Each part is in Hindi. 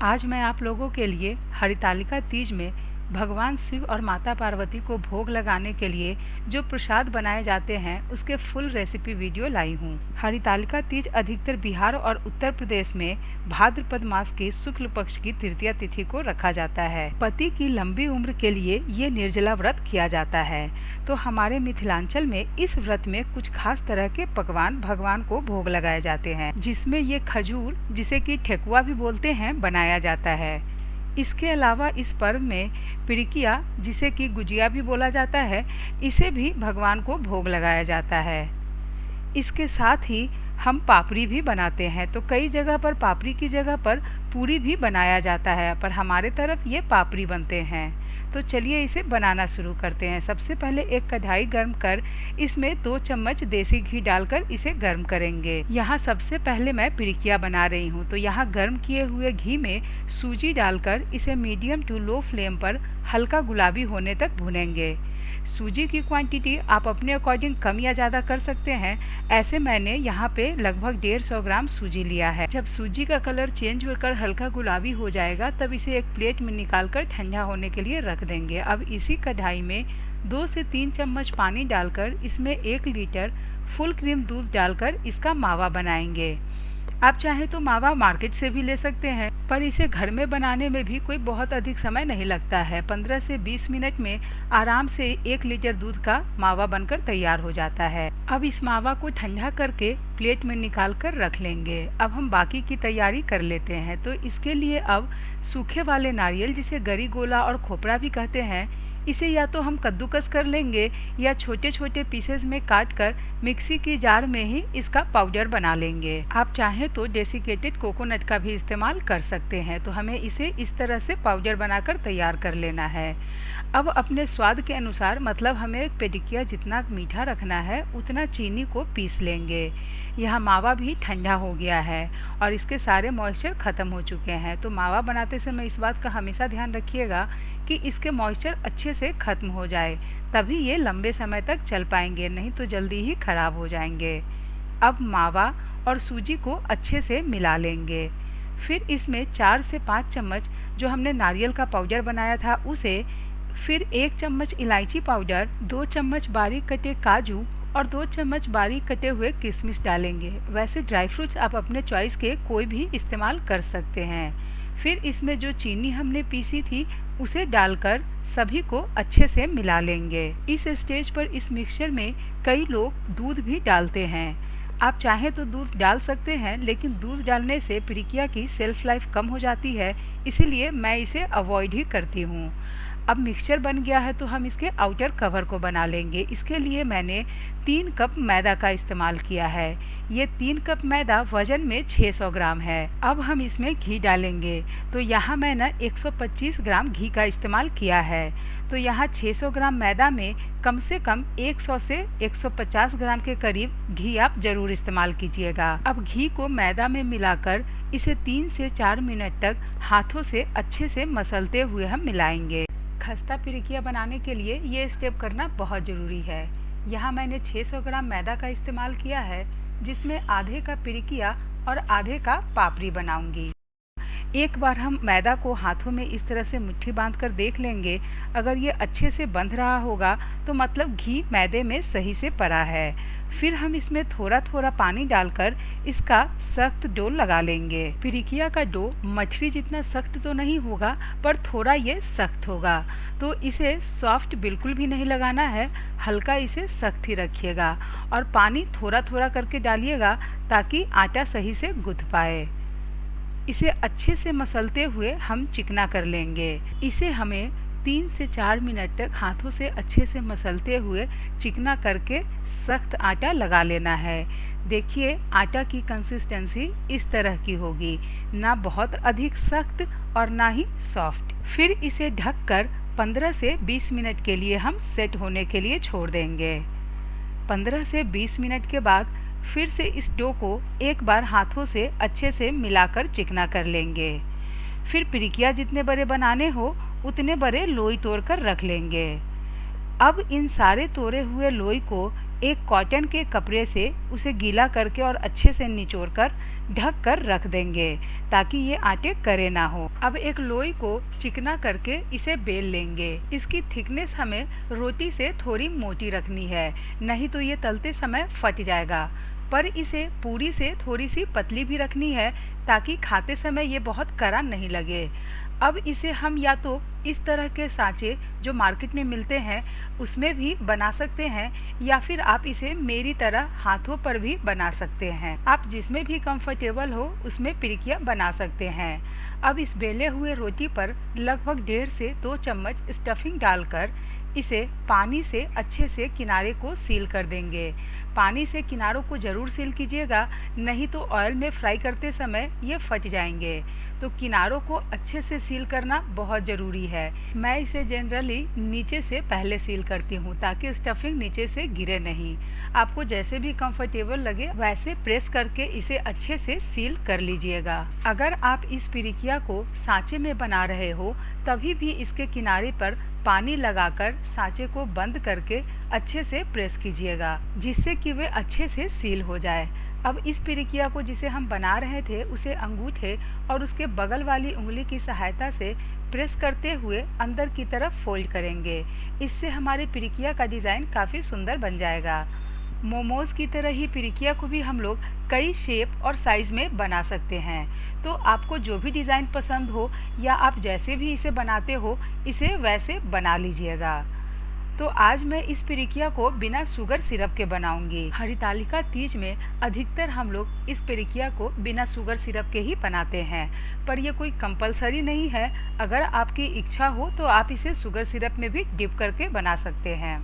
आज मैं आप लोगों के लिए हरितालिका तीज में भगवान शिव और माता पार्वती को भोग लगाने के लिए जो प्रसाद बनाए जाते हैं उसके फुल रेसिपी वीडियो लाई हूँ। हरितालिका तीज अधिकतर बिहार और उत्तर प्रदेश में भाद्रपद मास के शुक्ल पक्ष की तृतीया तिथि को रखा जाता है। पति की लंबी उम्र के लिए ये निर्जला व्रत किया जाता है। तो हमारे मिथिलांचल में इस व्रत में कुछ खास तरह के पकवान भगवान को भोग लगाए जाते हैं, जिसमें ये खजूर, जिसे कि ठेकुआ भी बोलते हैं, बनाया जाता है। इसके अलावा इस पर्व में पिरिकिया, जिसे कि गुजिया भी बोला जाता है, इसे भी भगवान को भोग लगाया जाता है। इसके साथ ही हम पापड़ी भी बनाते हैं। तो कई जगह पर पापड़ी की जगह पर पूरी भी बनाया जाता है, पर हमारे तरफ ये पापड़ी बनते हैं। तो चलिए इसे बनाना शुरू करते हैं। सबसे पहले एक कढ़ाई गर्म कर इसमें 2 चम्मच देसी घी डालकर इसे गर्म करेंगे। यहाँ सबसे पहले मैं पिरिकिया बना रही हूँ, तो यहाँ गर्म किए हुए घी में सूजी डालकर इसे मीडियम टू लो फ्लेम पर हल्का गुलाबी होने तक भुनेंगे। सूजी की क्वांटिटी आप अपने अकॉर्डिंग कम या ज़्यादा कर सकते हैं। ऐसे मैंने यहाँ पे लगभग 150 ग्राम सूजी लिया है। जब सूजी का कलर चेंज होकर हल्का गुलाबी हो जाएगा तब इसे एक प्लेट में निकाल कर ठंडा होने के लिए रख देंगे। अब इसी कढ़ाई में 2 से 3 चम्मच पानी डालकर इसमें 1 लीटर फुल क्रीम दूध डालकर इसका मावा बनाएंगे। आप चाहें तो मावा मार्केट से भी ले सकते हैं, पर इसे घर में बनाने में भी कोई बहुत अधिक समय नहीं लगता है। 15 से 20 मिनट में आराम से 1 लीटर दूध का मावा बनकर तैयार हो जाता है। अब इस मावा को ठंडा करके प्लेट में निकाल कर रख लेंगे। अब हम बाकी की तैयारी कर लेते हैं। तो इसके लिए अब सूखे वाले नारियल, जिसे गरी गोला और खोपरा भी कहते हैं, इसे या तो हम कद्दूकस कर लेंगे या छोटे छोटे पीसेस में काट कर मिक्सी की जार में ही इसका पाउडर बना लेंगे। आप चाहें तो डेसिकेटेड कोकोनट का भी इस्तेमाल कर सकते हैं। तो हमें इसे इस तरह से पाउडर बनाकर तैयार कर लेना है। अब अपने स्वाद के अनुसार, मतलब हमें पिरिकिया जितना मीठा रखना है उतना चीनी को पीस लेंगे। यह मावा भी ठंडा हो गया है और इसके सारे मॉइस्चर ख़त्म हो चुके हैं। तो मावा बनाते समय इस बात का हमेशा ध्यान रखिएगा कि इसके मॉइस्चर अच्छे से ख़त्म हो जाए, तभी ये लंबे समय तक चल पाएंगे, नहीं तो जल्दी ही ख़राब हो जाएंगे। अब मावा और सूजी को अच्छे से मिला लेंगे। फिर इसमें 4 से 5 चम्मच जो हमने नारियल का पाउडर बनाया था उसे, फिर 1 चम्मच इलायची पाउडर, 2 चम्मच बारीक कटे काजू और 2 चम्मच बारीक कटे हुए किशमिश डालेंगे। वैसे ड्राई फ्रूट्स आप अपने चॉइस के कोई भी इस्तेमाल कर सकते हैं। फिर इसमें जो चीनी हमने पीसी थी उसे डालकर सभी को अच्छे से मिला लेंगे। इस स्टेज पर इस मिक्सचर में कई लोग दूध भी डालते हैं। आप चाहें तो दूध डाल सकते हैं, लेकिन दूध डालने से पिरिकिया की सेल्फ लाइफ कम हो जाती है, इसीलिए मैं इसे अवॉइड ही करती हूँ। अब मिक्सचर बन गया है तो हम इसके आउटर कवर को बना लेंगे। इसके लिए मैंने 3 कप मैदा का इस्तेमाल किया है। ये 3 कप मैदा वजन में 600 ग्राम है। अब हम इसमें घी डालेंगे। तो यहाँ मैंने 125 ग्राम घी का इस्तेमाल किया है। तो यहाँ 600 ग्राम मैदा में कम से कम 100 से 150 ग्राम के करीब घी आप ज़रूर इस्तेमाल कीजिएगा। अब घी को मैदा में मिलाकर इसे 3 से 4 मिनट तक हाथों से अच्छे से मसलते हुए हम मिलाएंगे। खस्ता पिरिकिया बनाने के लिए ये स्टेप करना बहुत ज़रूरी है। यहाँ मैंने 600 ग्राम मैदा का इस्तेमाल किया है, जिसमें आधे का पिरिकिया और आधे का पापड़ी बनाऊंगी। एक बार हम मैदा को हाथों में इस तरह से मुट्ठी बांधकर देख लेंगे। अगर ये अच्छे से बंध रहा होगा तो मतलब घी मैदे में सही से पड़ा है। फिर हम इसमें थोड़ा थोड़ा पानी डालकर इसका सख्त डो लगा लेंगे। पिरिकिया का डो मठरी जितना सख्त तो नहीं होगा, पर थोड़ा ये सख्त होगा। तो इसे सॉफ्ट बिल्कुल भी नहीं लगाना है, हल्का इसे सख्त ही रखिएगा और पानी थोड़ा थोड़ा करके डालिएगा ताकि आटा सही से गुथ पाए। इसे अच्छे से मसलते हुए हम चिकना कर लेंगे। इसे हमें 3 से 4 मिनट तक हाथों से अच्छे से मसलते हुए चिकना करके सख्त आटा लगा लेना है। देखिए आटा की कंसिस्टेंसी इस तरह की होगी, ना बहुत अधिक सख्त और ना ही सॉफ्ट। फिर इसे ढककर 15 से 20 मिनट के लिए हम सेट होने के लिए छोड़ देंगे। 15 से 20 मिनट के बाद फिर से इस डो को एक बार हाथों से अच्छे से मिलाकर चिकना कर लेंगे। फिर पिरिकिया जितने बड़े बनाने हो उतने बड़े लोई तोड़ कर रख लेंगे। अब इन सारे तोड़े हुए लोई को एक कॉटन के कपड़े से उसे गीला करके और अच्छे से निचोड़ कर ढक कर रख देंगे ताकि ये आटे करे ना हो। अब एक लोई को चिकना करके इसे बेल लेंगे। इसकी थिकनेस हमें रोटी से थोड़ी मोटी रखनी है, नहीं तो ये तलते समय फट जाएगा। पर इसे पूरी से थोड़ी सी पतली भी रखनी है ताकि खाते समय ये बहुत कड़ा नहीं लगे। अब इसे हम या तो इस तरह के सांचे जो मार्केट में मिलते हैं उसमें भी बना सकते हैं, या फिर आप इसे मेरी तरह हाथों पर भी बना सकते हैं। आप जिसमें भी कंफर्टेबल हो उसमें पिरिकिया बना सकते हैं। अब इस बेले हुए रोटी पर लगभग 1.5 से 2 चम्मच स्टफिंग डालकर इसे पानी से अच्छे से किनारे को सील कर देंगे। पानी से किनारों को ज़रूर सील कीजिएगा, नहीं तो ऑयल में फ्राई करते समय ये फट जाएंगे। तो किनारों को अच्छे से सील करना बहुत ज़रूरी है। मैं इसे जनरली नीचे से पहले सील करती हूँ ताकि स्टफिंग नीचे से गिरे नहीं। आपको जैसे भी कंफर्टेबल लगे वैसे प्रेस करके इसे अच्छे से सील कर लीजिएगा। अगर आप इस पिरिकिया को सांचे में बना रहे हो तभी भी इसके किनारे पर पानी लगाकर सांचे को बंद करके अच्छे से प्रेस कीजिएगा, जिससे कि वे अच्छे से सील हो जाए। अब इस पिरिकिया को जिसे हम बना रहे थे उसे अंगूठे और उसके बगल वाली उंगली की सहायता से प्रेस करते हुए अंदर की तरफ फोल्ड करेंगे। इससे हमारे पिरिकिया का डिज़ाइन काफ़ी सुंदर बन जाएगा। मोमोज की तरह ही पिरिकिया को भी हम लोग कई शेप और साइज़ में बना सकते हैं। तो आपको जो भी डिज़ाइन पसंद हो या आप जैसे भी इसे बनाते हो इसे वैसे बना लीजिएगा। तो आज मैं इस पिरिकिया को बिना शुगर सिरप के बनाऊंगी। हरितालिका तीज में अधिकतर हम लोग इस पिरिकिया को बिना शुगर सिरप के ही बनाते हैं, पर यह कोई कंपलसरी नहीं है। अगर आपकी इच्छा हो तो आप इसे शुगर सिरप में भी डिप करके बना सकते हैं।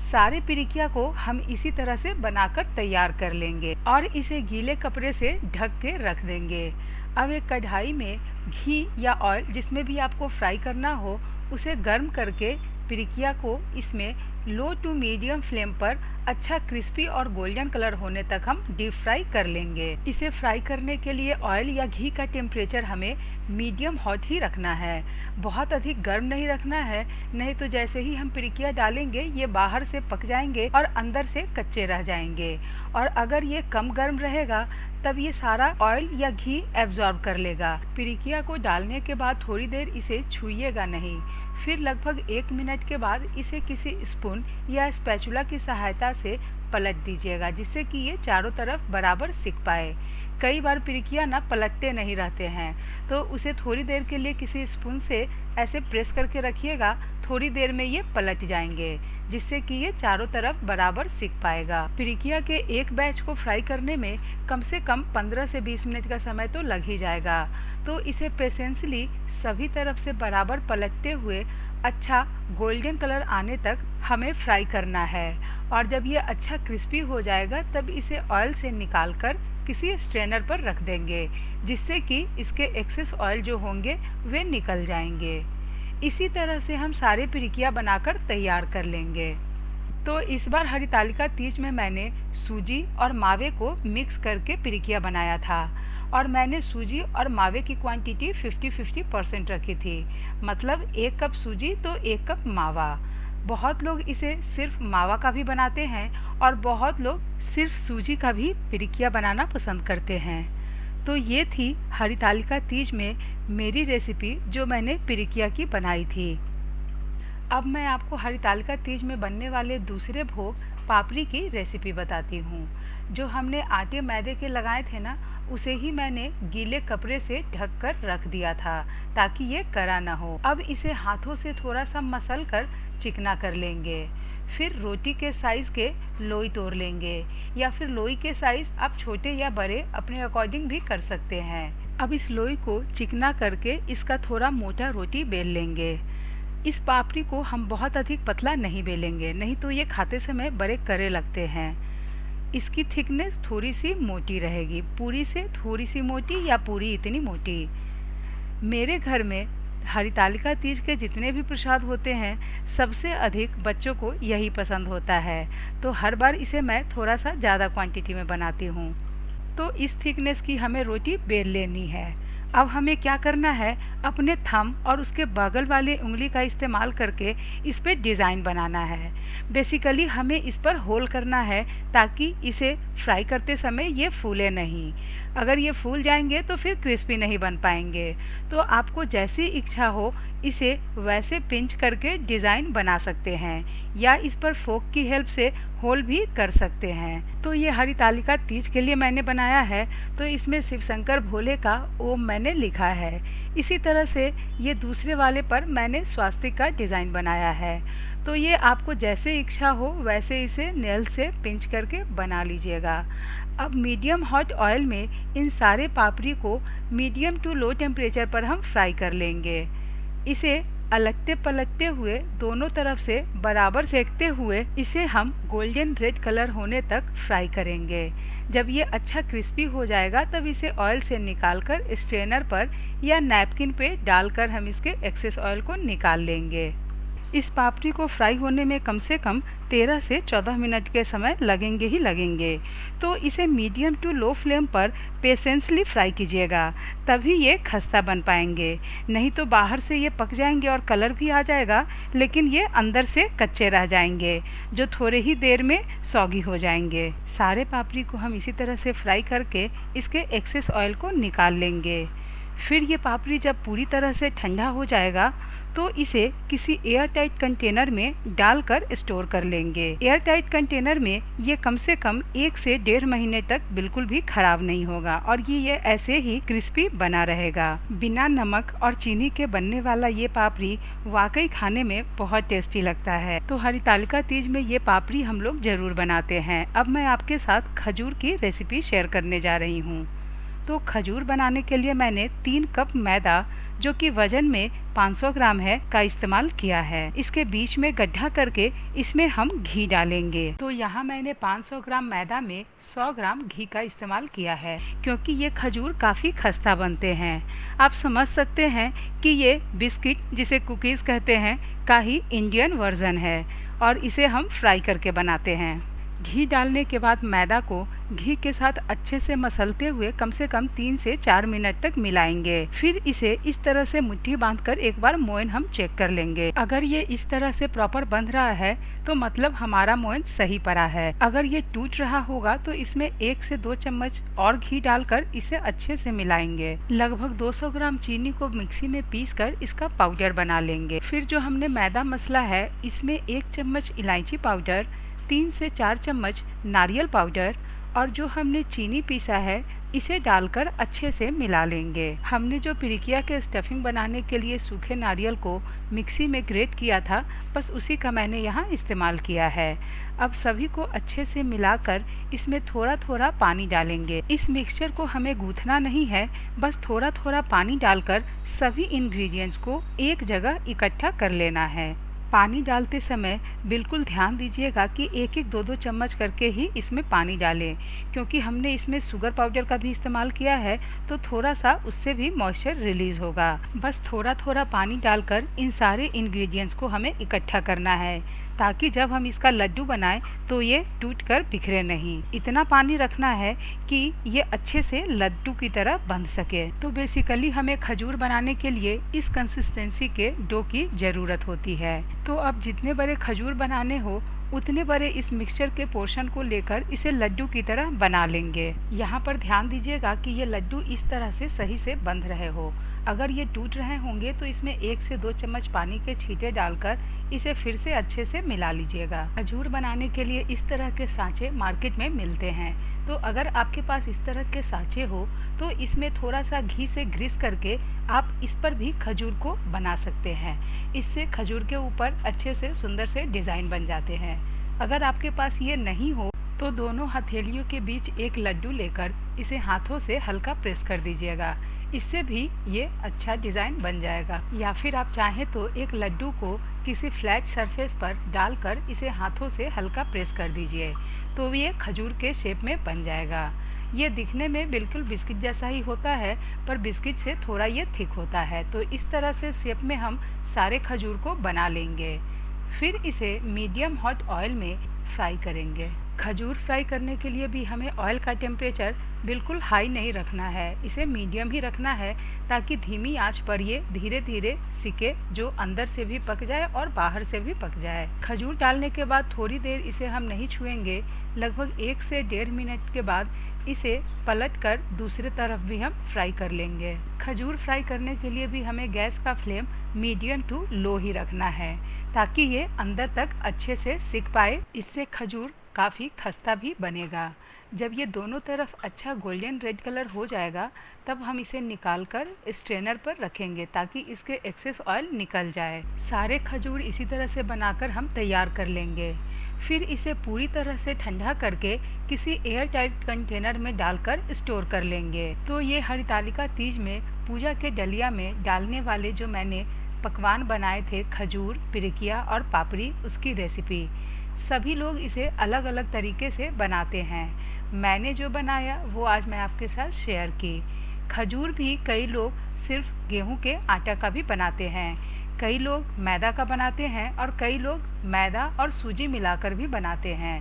सारे पिरिकिया को हम इसी तरह से बनाकर तैयार कर लेंगे और इसे गीले कपड़े से ढक के रख देंगे। अब एक कढ़ाई में घी या ऑयल जिसमें भी आपको फ्राई करना हो उसे गर्म करके पिरिकिया को इसमें लो टू मीडियम फ्लेम पर अच्छा क्रिस्पी और गोल्डन कलर होने तक हम डीप फ्राई कर लेंगे। इसे फ्राई करने के लिए ऑयल या घी का टेम्परेचर हमें मीडियम हॉट ही रखना है, बहुत अधिक गर्म नहीं रखना है, नहीं तो जैसे ही हम पिरिकिया डालेंगे ये बाहर से पक जाएंगे और अंदर से कच्चे रह जाएंगे। और अगर ये कम गर्म रहेगा तब ये सारा ऑयल या घी एब्जॉर्ब कर लेगा। पिरिकिया को डालने के बाद थोड़ी देर इसे छूइएगा नहीं, फिर लगभग 1 मिनट के बाद इसे किसी स्पून या स्पैचुला की सहायता से पलट दीजिएगा, जिससे कि ये चारों तरफ बराबर सिक पाए। कई बार पिरिकिया ना पलटते नहीं रहते हैं, तो उसे थोड़ी देर के लिए किसी स्पून से ऐसे प्रेस करके रखिएगा, थोड़ी देर में ये पलट जाएंगे, जिससे कि ये चारों तरफ बराबर सिक पाएगा। पिरिकिया के एक बैच को फ्राई करने में कम से कम 15 से 20 मिनट का समय तो लग ही जाएगा। तो इसे पेशेंसली सभी तरफ से बराबर पलटते हुए अच्छा गोल्डन कलर आने तक हमें फ्राई करना है। और जब ये अच्छा क्रिस्पी हो जाएगा तब इसे ऑयल से निकालकर किसी स्ट्रेनर पर रख देंगे, जिससे कि इसके एक्सेस ऑयल जो होंगे वे निकल जाएंगे। इसी तरह से हम सारे पिरिकिया बनाकर तैयार कर लेंगे। तो इस बार हरितालिका तीज में मैंने सूजी और मावे को मिक्स करके पिरिकिया बनाया था, और मैंने सूजी और मावे की क्वांटिटी 50-50% रखी थी, मतलब 1 कप सूजी तो 1 कप मावा। बहुत लोग इसे सिर्फ मावा का भी बनाते हैं और बहुत लोग सिर्फ सूजी का भी पिरिकिया बनाना पसंद करते हैं। तो ये थी हरितालिका तीज में मेरी रेसिपी जो मैंने पिरिकिया की बनाई थी। अब मैं आपको हरितालिका तीज में बनने वाले दूसरे भोग पापड़ी की रेसिपी बताती हूँ। जो हमने आटे मैदे के लगाए थे ना, उसे ही मैंने गीले कपड़े से ढक कर रख दिया था ताकि ये कड़ा ना हो। अब इसे हाथों से थोड़ा सा मसल कर चिकना कर लेंगे। फिर रोटी के साइज़ के लोई तोड़ लेंगे, या फिर लोई के साइज़ आप छोटे या बड़े अपने अकॉर्डिंग भी कर सकते हैं। अब इस लोई को चिकना करके इसका थोड़ा मोटा रोटी बेल लेंगे। इस पापड़ी को हम बहुत अधिक पतला नहीं बेलेंगे, नहीं तो ये खाते समय बड़े कड़े लगते हैं। इसकी थिकनेस थोड़ी सी मोटी रहेगी, पूरी से थोड़ी सी मोटी या पूरी इतनी मोटी। मेरे घर में हरितालिका तीज के जितने भी प्रसाद होते हैं सबसे अधिक बच्चों को यही पसंद होता है, तो हर बार इसे मैं थोड़ा सा ज़्यादा क्वांटिटी में बनाती हूँ। तो इस थिकनेस की हमें रोटी बेल लेनी है। अब हमें क्या करना है, अपने थंब और उसके बगल वाले उंगली का इस्तेमाल करके इस पे डिज़ाइन बनाना है। बेसिकली हमें इस पर होल करना है ताकि इसे फ्राई करते समय ये फूले नहीं। अगर ये फूल जाएंगे तो फिर क्रिस्पी नहीं बन पाएंगे। तो आपको जैसी इच्छा हो इसे वैसे पिंच करके डिज़ाइन बना सकते हैं या इस पर फोक की हेल्प से होल भी कर सकते हैं। तो ये हरितालिका तीज के लिए मैंने बनाया है, तो इसमें शिव शंकर भोले का ओम मैंने लिखा है। इसी तरह से ये दूसरे वाले पर मैंने स्वास्तिक का डिज़ाइन बनाया है। तो ये आपको जैसे इच्छा हो वैसे इसे नेल से पिंच करके बना लीजिएगा। अब मीडियम हॉट ऑयल में इन सारे पापड़ी को मीडियम टू लो टेम्परेचर पर हम फ्राई कर लेंगे। इसे अलटते पलटते हुए दोनों तरफ से बराबर सेकते हुए इसे हम गोल्डन रेड कलर होने तक फ्राई करेंगे। जब ये अच्छा क्रिस्पी हो जाएगा तब इसे ऑयल से निकालकर स्ट्रेनर पर या नैपकिन पे डालकर हम इसके एक्सेस ऑयल को निकाल लेंगे। इस पापड़ी को फ्राई होने में कम से कम 13 से 14 मिनट के समय लगेंगे ही लगेंगे। तो इसे मीडियम टू लो फ्लेम पर पेशेंसली फ्राई कीजिएगा, तभी ये खस्ता बन पाएंगे। नहीं तो बाहर से ये पक जाएंगे और कलर भी आ जाएगा, लेकिन ये अंदर से कच्चे रह जाएंगे जो थोड़े ही देर में सौगी हो जाएंगे। सारे पापड़ी को हम इसी तरह से फ्राई करके इसके एक्सेस ऑयल को निकाल लेंगे। फिर ये पापड़ी जब पूरी तरह से ठंडा हो जाएगा तो इसे किसी एयर टाइट कंटेनर में डालकर स्टोर कर लेंगे। एयर टाइट कंटेनर में ये कम से कम 1 से 1.5 महीने तक बिल्कुल भी खराब नहीं होगा और ये ऐसे ही क्रिस्पी बना रहेगा। बिना नमक और चीनी के बनने वाला ये पापड़ी वाकई खाने में बहुत टेस्टी लगता है। तो हरितालिका तीज में ये पापड़ी हम लोग जरूर बनाते हैं। अब मैं आपके साथ खजूर की रेसिपी शेयर करने जा रही हूँ। तो खजूर बनाने के लिए मैंने 3 कप मैदा, जो कि वजन में 500 ग्राम है, का इस्तेमाल किया है। इसके बीच में गड्ढा करके इसमें हम घी डालेंगे। तो यहाँ मैंने 500 ग्राम मैदा में 100 ग्राम घी का इस्तेमाल किया है, क्योंकि ये खजूर काफ़ी खस्ता बनते हैं। आप समझ सकते हैं कि ये बिस्किट, जिसे कुकीज़ कहते हैं, का ही इंडियन वर्जन है और इसे हम फ्राई करके बनाते हैं। घी डालने के बाद मैदा को घी के साथ अच्छे से मसलते हुए कम से कम 3 से 4 मिनट तक मिलाएंगे। फिर इसे इस तरह से मुट्ठी बांधकर एक बार मोयन हम चेक कर लेंगे। अगर ये इस तरह से प्रॉपर बंध रहा है तो मतलब हमारा मोयन सही पड़ा है। अगर ये टूट रहा होगा तो इसमें 1 से 2 चम्मच और घी डालकर इसे अच्छे से मिलाएंगे। लगभग 200 ग्राम चीनी को मिक्सी में पीसकर इसका पाउडर बना लेंगे। फिर जो हमने मैदा मसला है इसमें 1 चम्मच इलायची पाउडर, 3 से 4 चम्मच नारियल पाउडर और जो हमने चीनी पीसा है इसे डालकर अच्छे से मिला लेंगे। हमने जो पिरिकिया के स्टफिंग बनाने के लिए सूखे नारियल को मिक्सी में ग्रेट किया था, बस उसी का मैंने यहाँ इस्तेमाल किया है। अब सभी को अच्छे से मिलाकर इसमें थोड़ा थोड़ा पानी डालेंगे। इस मिक्सचर को हमें गूंथना नहीं है, बस थोड़ा थोड़ा पानी डालकर सभी इंग्रेडिएंट्स को एक जगह इकट्ठा कर लेना है। पानी डालते समय बिल्कुल ध्यान दीजिएगा कि 1-1, 2-2 चम्मच करके ही इसमें पानी डालें, क्योंकि हमने इसमें शुगर पाउडर का भी इस्तेमाल किया है तो थोड़ा सा उससे भी मॉइस्चर रिलीज होगा। बस थोड़ा थोड़ा पानी डालकर इन सारे इंग्रेडिएंट्स को हमें इकट्ठा करना है, ताकि जब हम इसका लड्डू बनाएं तो ये टूटकर बिखरे नहीं। इतना पानी रखना है कि ये अच्छे से लड्डू की तरह बंध सके। तो बेसिकली हमें खजूर बनाने के लिए इस कंसिस्टेंसी के डो की ज़रूरत होती है। तो अब जितने बड़े खजूर बनाने हो उतने बड़े इस मिक्सचर के पोर्शन को लेकर इसे लड्डू की तरह बना लेंगे। यहाँ पर ध्यान दीजिएगा कि ये लड्डू इस तरह से सही से बंध रहे हो। अगर ये टूट रहे होंगे तो इसमें 1 से 2 चम्मच पानी के छींटे डालकर इसे फिर से अच्छे से मिला लीजिएगा। खजूर बनाने के लिए इस तरह के सांचे मार्केट में मिलते हैं, तो अगर आपके पास इस तरह के सांचे हो तो इसमें थोड़ा सा घी से ग्रीस करके आप इस पर भी खजूर को बना सकते हैं। इससे खजूर के ऊपर अच्छे से सुंदर से डिज़ाइन बन जाते हैं। अगर आपके पास ये नहीं हो तो दोनों हथेलियों के बीच एक लड्डू लेकर इसे हाथों से हल्का प्रेस कर दीजिएगा, इससे भी ये अच्छा डिज़ाइन बन जाएगा। या फिर आप चाहें तो एक लड्डू को किसी फ्लैट सरफेस पर डालकर इसे हाथों से हल्का प्रेस कर दीजिए, तो ये खजूर के शेप में बन जाएगा। ये दिखने में बिल्कुल बिस्किट जैसा ही होता है, पर बिस्किट से थोड़ा ये थिक होता है। तो इस तरह से शेप में हम सारे खजूर को बना लेंगे। फिर इसे मीडियम हॉट ऑयल में फ्राई करेंगे। खजूर फ्राई करने के लिए भी हमें ऑयल का टेम्परेचर बिल्कुल हाई नहीं रखना है, इसे मीडियम ही रखना है ताकि धीमी आंच पर ये धीरे धीरे सिके, जो अंदर से भी पक जाए और बाहर से भी पक जाए। खजूर डालने के बाद थोड़ी देर इसे हम नहीं छुएंगे, लगभग 1 से 1.5 मिनट के बाद इसे पलट कर दूसरे तरफ भी हम फ्राई कर लेंगे। खजूर फ्राई करने के लिए भी हमें गैस का फ्लेम मीडियम टू लो ही रखना है ताकि ये अंदर तक अच्छे से सिक पाए। इससे खजूर काफ़ी खस्ता भी बनेगा। जब ये दोनों तरफ अच्छा गोल्डन रेड कलर हो जाएगा तब हम इसे निकाल कर स्ट्रेनर पर रखेंगे ताकि इसके एक्सेस ऑयल निकल जाए। सारे खजूर इसी तरह से बनाकर हम तैयार कर लेंगे। फिर इसे पूरी तरह से ठंडा करके किसी एयर टाइट कंटेनर में डालकर स्टोर कर लेंगे। तो ये हरितालिका तीज में पूजा के डलिया में डालने वाले जो मैंने पकवान बनाए थे, खजूर, पिरिकिया और पापड़ी, उसकी रेसिपी। सभी लोग इसे अलग अलग तरीके से बनाते हैं। मैंने जो बनाया वो आज मैं आपके साथ शेयर की। खजूर भी कई लोग सिर्फ गेहूं के आटा का भी बनाते हैं, कई लोग मैदा का बनाते हैं और कई लोग मैदा और सूजी मिलाकर भी बनाते हैं।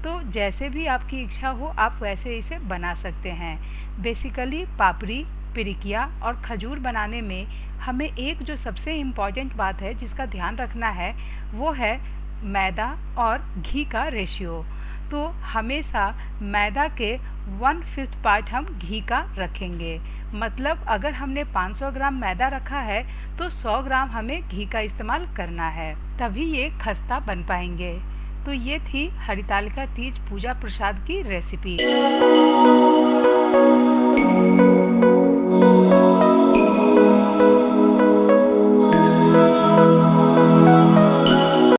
तो जैसे भी आपकी इच्छा हो आप वैसे इसे बना सकते हैं। बेसिकली पापड़ी, पिरिकिया और खजूर बनाने में हमें एक जो सबसे इम्पॉर्टेंट बात है जिसका ध्यान रखना है वो है मैदा और घी का रेशियो। तो हमेशा मैदा के 1/5 पार्ट हम घी का रखेंगे। मतलब अगर हमने 500 ग्राम मैदा रखा है तो 100 ग्राम हमें घी का इस्तेमाल करना है, तभी ये खस्ता बन पाएंगे। तो ये थी हरितालिका तीज पूजा प्रसाद की रेसिपी।